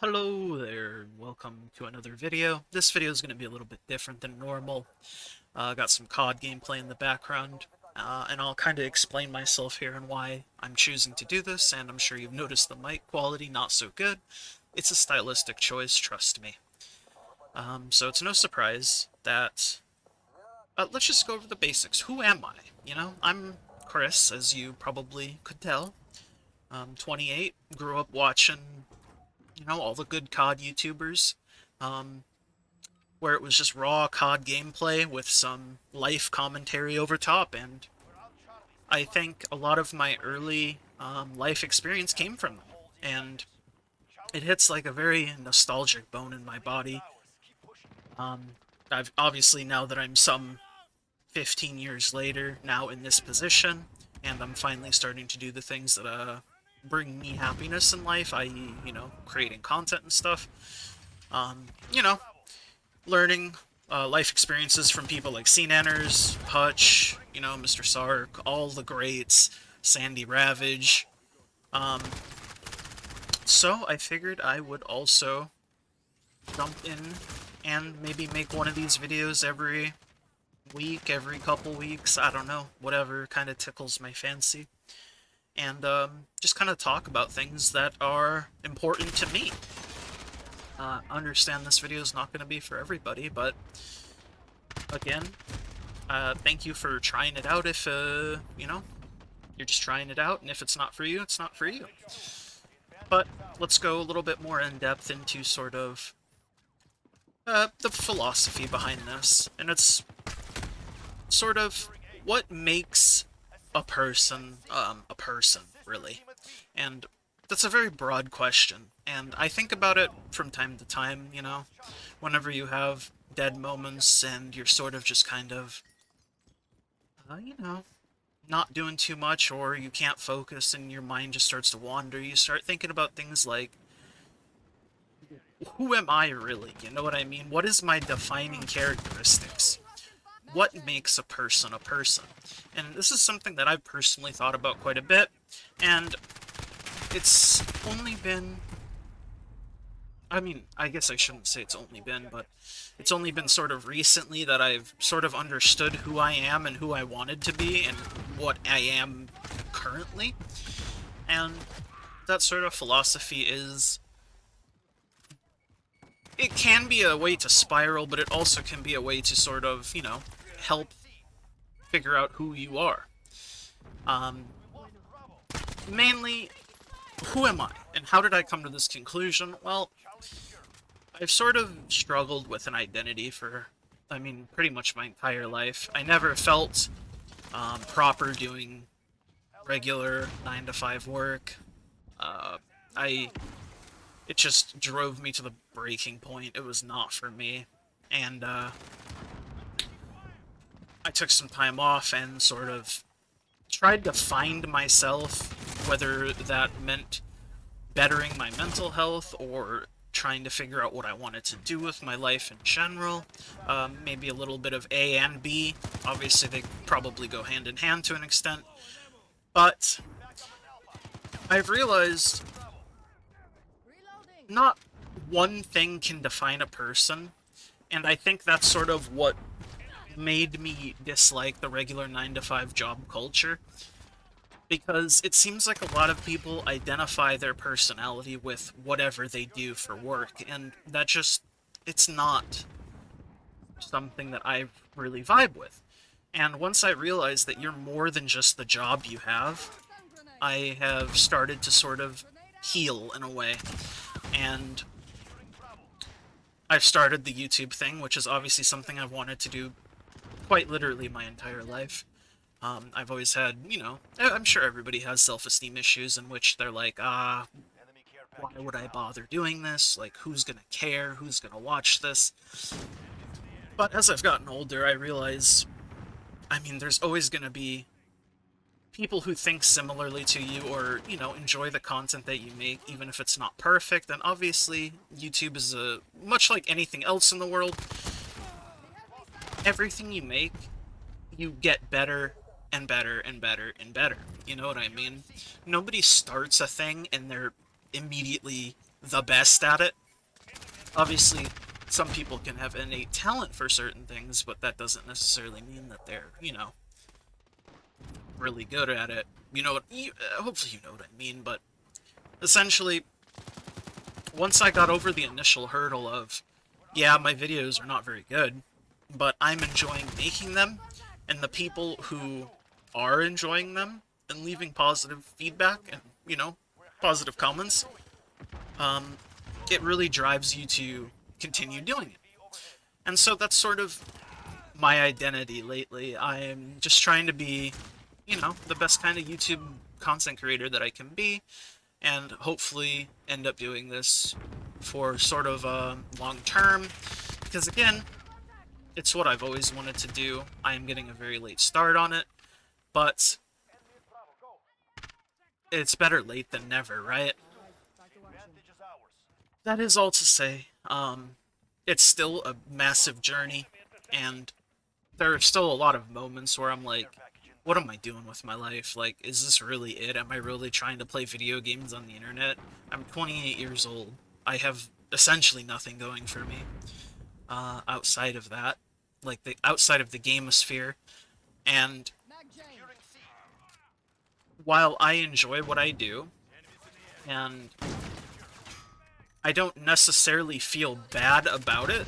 Hello there, welcome to another video. This video is going to be a little bit different than normal. Got some COD gameplay in the background, and I'll kind of explain myself here and why I'm choosing to do this, and I'm sure you've noticed the mic quality not so good. It's a stylistic choice, trust me. So it's no surprise that... let's just go over the basics. Who am I? I'm Chris, as you probably could tell. 28, grew up watching all the good COD YouTubers, um, where it was just raw COD gameplay with some life commentary over top, and I think a lot of my early life experience came from them, and it hits like a very nostalgic bone in my body. Um, I've obviously, now that I'm some 15 years later, now in this position, and I'm finally starting to do the things that bring me happiness in life, i.e., creating content and stuff. Um, you know, Learning life experiences from people like CNanners, Hutch, Mr. Sark, all the greats, Sandy Ravage. Um, so I figured I would also jump in and maybe make one of these videos every week, every couple weeks, I don't know, whatever kind of tickles my fancy. And just kind of talk about things that are important to me. Understand this video is not going to be for everybody, but again, thank you for trying it out if, you're just trying it out, and if it's not for you, it's not for you. But let's go a little bit more in depth into sort of the philosophy behind this, and it's sort of what makes a person, really. And that's a very broad question, and I think about it from time to time, whenever you have dead moments and you're sort of just kind of, not doing too much, or you can't focus and your mind just starts to wander. You start thinking about things like, who am I really? You know what I mean? What is my defining characteristics? What makes a person a person? And this is something that I've personally thought about quite a bit, and it's only been... I mean, I guess I shouldn't say it's only been, but it's only been sort of recently that I've sort of understood who I am and who I wanted to be and what I am currently. And that sort of philosophy is... It can be a way to spiral, but it also can be a way to sort of, help figure out who you are. Um, Mainly, who am I? And how did I come to this conclusion? Well, I've sort of struggled with an identity for, pretty much my entire life. I never felt proper doing regular 9 to 5 work. Uh, I It just drove me to the breaking point. It was not for me, and I took some time off and sort of tried to find myself, whether that meant bettering my mental health or trying to figure out what I wanted to do with my life in general. Maybe a little bit of A and B. Obviously, they probably go hand in hand to an extent. But I've realized not one thing can define a person, and I think that's sort of what made me dislike the regular 9 to 5 job culture, because it seems like a lot of people identify their personality with whatever they do for work, and that just, it's not something that I really vibe with. And once I realized that you're more than just the job you have, I have started to sort of heal in a way. And I've started the YouTube thing, which is obviously something I've wanted to do quite literally my entire life. I've always had, I'm sure everybody has self-esteem issues in which they're like, why would I bother doing this? Like, who's gonna care? Who's gonna watch this? But as I've gotten older, I realize, there's always gonna be people who think similarly to you, or, enjoy the content that you make, even if it's not perfect. And obviously, YouTube is much like anything else in the world. Everything you make, you get better and better and better and better. You know what I mean? Nobody starts a thing and they're immediately the best at it. Obviously, some people can have innate talent for certain things, but that doesn't necessarily mean that they're, really good at it. Hopefully you know what I mean, but essentially, once I got over the initial hurdle of, yeah, my videos are not very good, but I'm enjoying making them, and the people who are enjoying them and leaving positive feedback and, positive comments, um, it really drives you to continue doing it. And so that's sort of my identity lately. I'm just trying to be, the best kind of YouTube content creator that I can be, and hopefully end up doing this for sort of long term. Because again, it's what I've always wanted to do. I am getting a very late start on it, but it's better late than never, right? That is all to say. It's still a massive journey, and there are still a lot of moments where I'm like, what am I doing with my life? Like, is this really it? Am I really trying to play video games on the internet? I'm 28 years old. I have essentially nothing going for me outside of that, like outside of the gamosphere. And while I enjoy what I do, and I don't necessarily feel bad about it,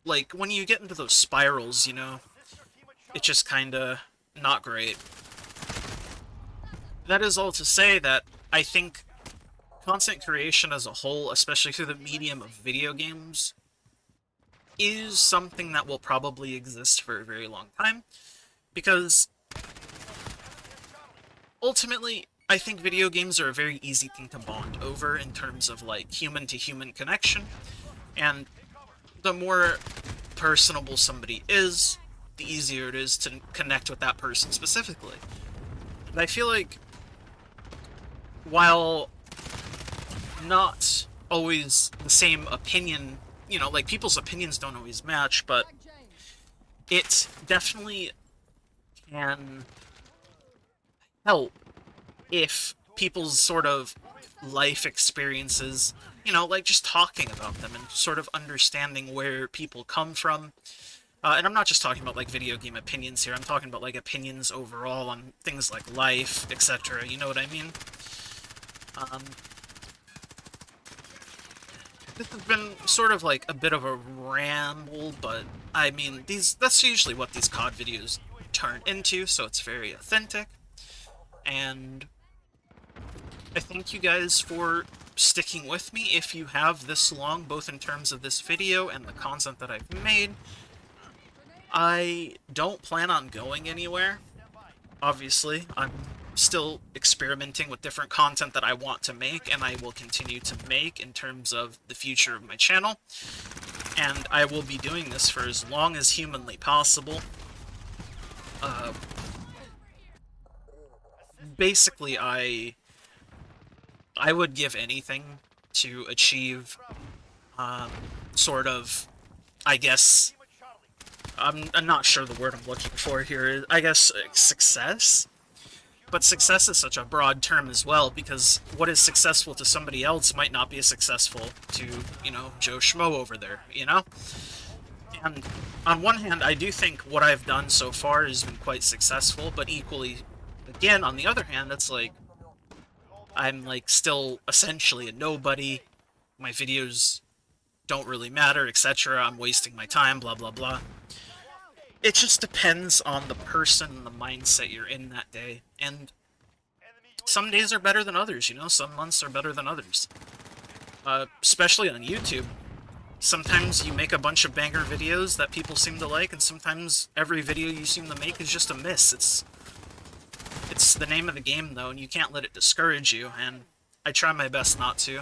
like when you get into those spirals, it's just kinda not great. That is all to say that I think content creation as a whole, especially through the medium of video games, is something that will probably exist for a very long time, because ultimately, I think video games are a very easy thing to bond over in terms of, like, human-to-human connection, and the more personable somebody is, the easier it is to connect with that person specifically. And I feel like, while not always the same opinion, like, people's opinions don't always match, but it definitely can help if people's sort of life experiences, like just talking about them and sort of understanding where people come from. And I'm not just talking about, like, video game opinions here, I'm talking about, like, opinions overall on things like life, etc., you know what I mean? This has been sort of like a bit of a ramble, but I mean, that's usually what these COD videos turn into, so it's very authentic. And I thank you guys for sticking with me if you have this long, both in terms of this video and the content that I've made. I don't plan on going anywhere. Obviously, I'm still experimenting with different content that I want to make, and I will continue to make in terms of the future of my channel. And I will be doing this for as long as humanly possible. Basically, I would give anything to achieve, sort of, I guess, I'm not sure the word I'm looking for here, I guess, success? But success is such a broad term as well, because what is successful to somebody else might not be as successful to, Joe Schmo over there, And on one hand, I do think what I've done so far has been quite successful, but equally, again, on the other hand, it's like, I'm, like, still essentially a nobody, my videos don't really matter, etc., I'm wasting my time, blah blah blah. It just depends on the person and the mindset you're in that day, and some days are better than others, some months are better than others. Especially on YouTube. Sometimes you make a bunch of banger videos that people seem to like, and sometimes every video you seem to make is just a miss. It's the name of the game, though, and you can't let it discourage you, and I try my best not to.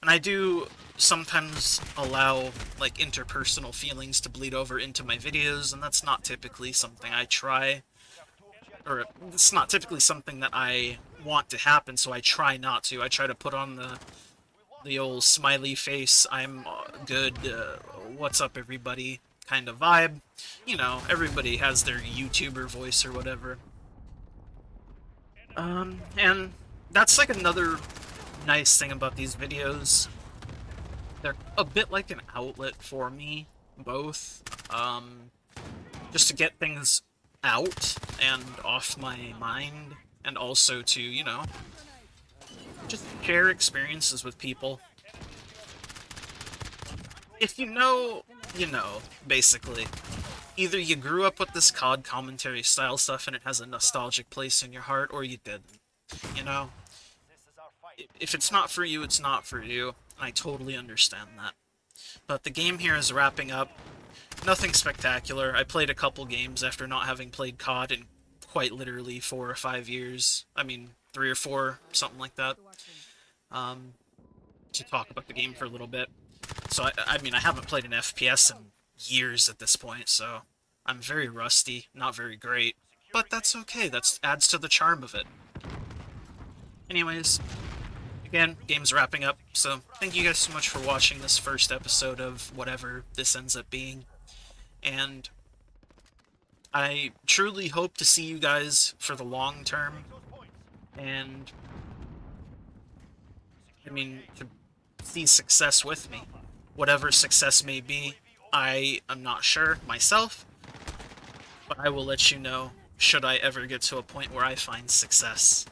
And I do sometimes allow, like, interpersonal feelings to bleed over into my videos, and that's not typically something I try, or it's not typically something that I want to happen, so I try not to. I try to put on the old smiley face, I'm good, what's up everybody kind of vibe. Everybody has their YouTuber voice or whatever. And that's, like, another nice thing about these videos, they're a bit like an outlet for me, both, just to get things out and off my mind, and also to, you know, just share experiences with people. If you know, you know, basically. Either you grew up with this COD commentary style stuff and it has a nostalgic place in your heart, or you didn't. You know? If it's not for you, it's not for you. I totally understand that. But the game here is wrapping up. Nothing spectacular. I played a couple games after not having played COD in quite literally 4 or 5 years. I mean, 3 or 4, something like that. To talk about the game for a little bit. So, I mean, I haven't played an FPS in years at this point, so I'm very rusty, not very great. But that's okay, that adds to the charm of it. Anyways, again, game's wrapping up, so thank you guys so much for watching this first episode of whatever this ends up being. And I truly hope to see you guys for the long term. And, I mean, to see success with me. Whatever success may be, I am not sure myself, but I will let you know should I ever get to a point where I find success.